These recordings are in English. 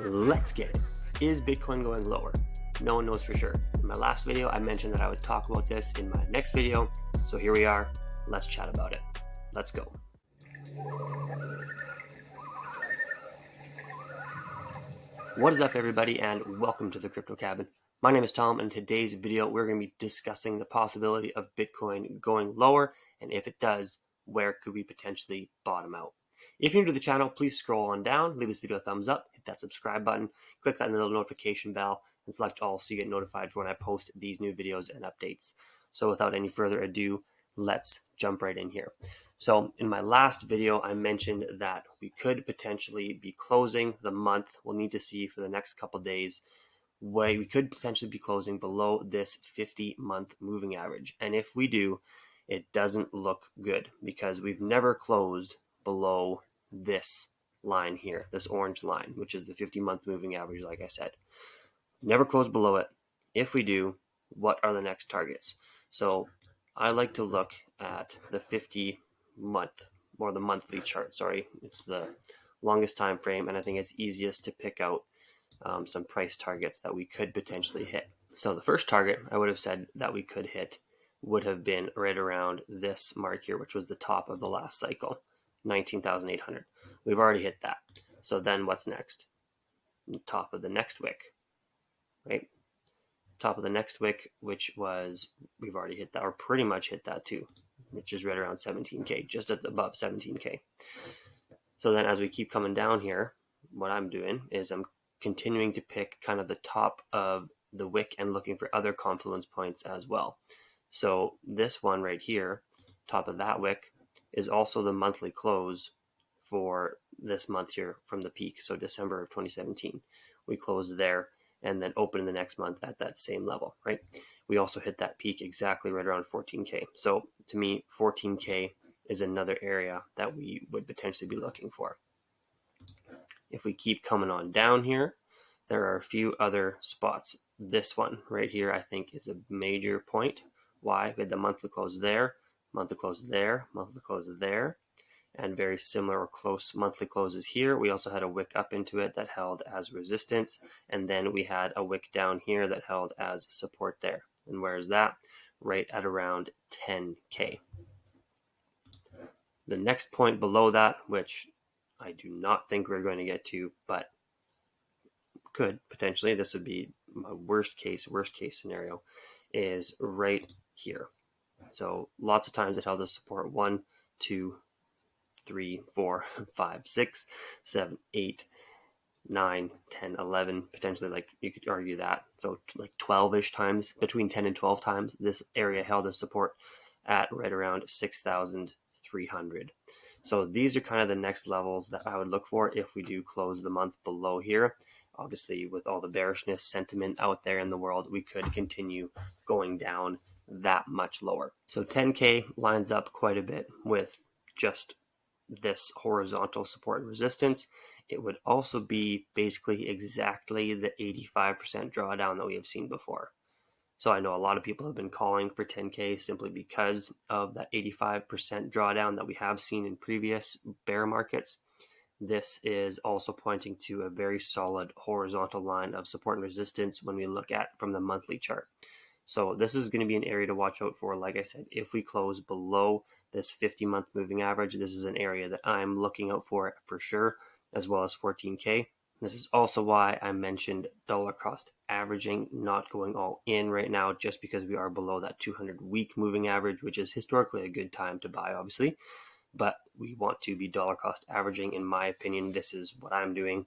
Let's get it. Is Bitcoin going lower? No one knows for sure. In my last video, I mentioned that I would talk about this in my next video. So here we are. Let's chat about it. Let's go. What is up, everybody, and welcome to the Crypto Cabin. My name is Tom, and in today's video, we're going to be discussing the possibility of Bitcoin going lower, and if it does, where could we potentially bottom out? If you're new to the channel, please scroll on down, leave this video a thumbs up, hit that subscribe button, click that little notification bell, and select all so you get notified for when I post these new videos and updates. So without any further ado, let's jump right in here. So in my last video, I mentioned that we could potentially be closing the month. We'll need to see for the next couple days where we could potentially be closing below this 50-month moving average. And if we do, it doesn't look good because we've never closed below this line here, this orange line, which is the 50-month moving average, like I said. Never closed below it. If we do, what are the next targets? So I like to look at the 50-month, or the monthly chart, sorry. It's the longest time frame, and I think it's easiest to pick out some price targets that we could potentially hit. So the first target I would have said that we could hit would have been right around this mark here, which was the top of the last cycle, 19,800. We've already hit that. So then what's next? The top of the next wick, right? Top of the next wick, which was, we've already hit that, or pretty much hit that too, which is right around 17K, just above 17K. So then as we keep coming down here, what I'm doing is I'm continuing to pick kind of the top of the wick and looking for other confluence points as well. So this one right here, top of that wick, is also the monthly close for this month here from the peak. So December of 2017, we closed there and then open the next month at that same level, right? We also hit that peak exactly right around 14K. So to me, 14K is another area that we would potentially be looking for. If we keep coming on down here, there are a few other spots. This one right here, I think, is a major point. Why? We had the monthly close there, monthly close there, monthly close there, and very similar or close monthly closes here. We also had a wick up into it that held as resistance, and then we had a wick down here that held as support there. And where is that? Right at around 10K. The next point below that, which I do not think we're going to get to, but could potentially, this would be my worst case scenario, is right here. So lots of times it held as support 1, 2, 3, 4, 5, 6, 7, 8, 9, 10, 11, potentially, like you could argue that. So like 12-ish times, between 10 and 12 times, this area held as support at right around 6,300. So these are kind of the next levels that I would look for if we do close the month below here. Obviously, with all the bearishness sentiment out there in the world, we could continue going down that much lower. So 10K lines up quite a bit with just this horizontal support and resistance. It would also be basically exactly the 85% drawdown that we have seen before. So I know a lot of people have been calling for 10K simply because of that 85% drawdown that we have seen in previous bear markets. This is also pointing to a very solid horizontal line of support and resistance when we look at from the monthly chart. So this is going to be an area to watch out for. Like I said, if we close below this 50-month moving average, this is an area that I'm looking out for sure, as well as 14K. This is also why I mentioned dollar cost averaging, not going all in right now, just because we are below that 200-week moving average, which is historically a good time to buy, obviously. But we want to be dollar cost averaging. In my opinion, this is what I'm doing.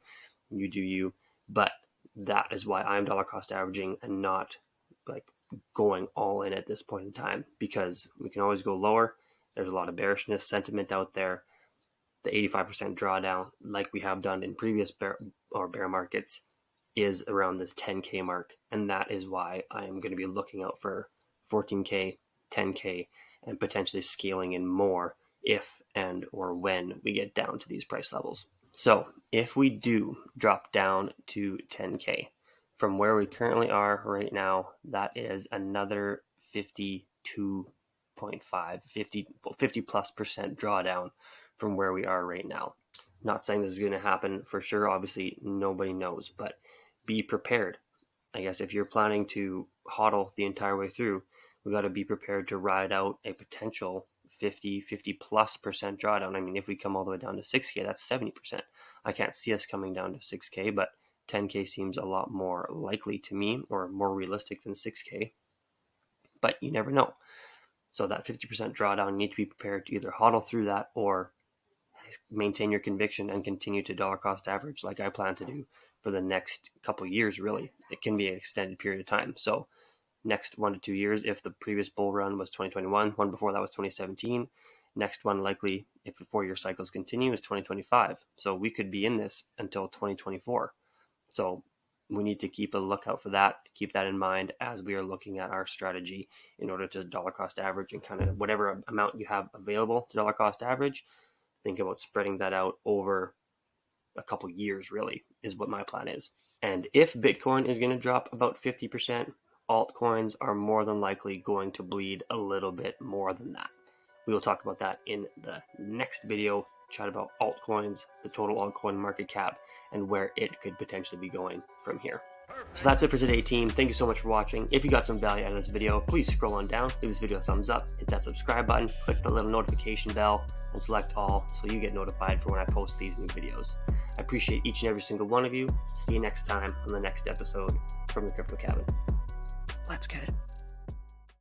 You do you. But that is why I'm dollar cost averaging and not like going all in at this point in time, because we can always go lower. There's a lot of bearishness sentiment out there. The 85% drawdown, like we have done in previous bear markets, is around this 10K mark. And that is why I'm going to be looking out for 14K, 10K, and potentially scaling in more if and or when we get down to these price levels. So if we do drop down to 10K, from where we currently are right now, that is another 52.5, 50 plus % drawdown from where we are right now. Not saying this is going to happen for sure. Obviously, nobody knows, but be prepared. I guess if you're planning to hodl the entire way through, we got to be prepared to ride out a potential 50+ % drawdown. I mean, if we come all the way down to 6K, that's 70%. I can't see us coming down to 6K, but 10K seems a lot more likely to me, or more realistic than 6K. But you never know. So that 50% drawdown, you need to be prepared to either hodl through that or maintain your conviction and continue to dollar cost average like I plan to do for the next couple years. Really, it can be an extended period of time. So next 1 to 2 years, if the previous bull run was 2021, one before that was 2017, next one likely, if the 4-year cycles continue, is 2025. So we could be in this until 2024. So we need to keep a lookout for that, keep that in mind as we are looking at our strategy in order to dollar cost average, and kind of whatever amount you have available to dollar cost average, think about spreading that out over a couple years, really, is what my plan is. And if Bitcoin is going to drop about 50%, altcoins are more than likely going to bleed a little bit more than that. We will talk about that in the next video, chat about altcoins, the total altcoin market cap, and where it could potentially be going from here. So that's it for today, team. Thank you so much for watching. If you got some value out of this video, please scroll on down, give this video a thumbs up, hit that subscribe button, click the little notification bell, and select all so you get notified for when I post these new videos. I appreciate each and every single one of you. See you next time on the next episode from the Crypto Cabin. Let's get it.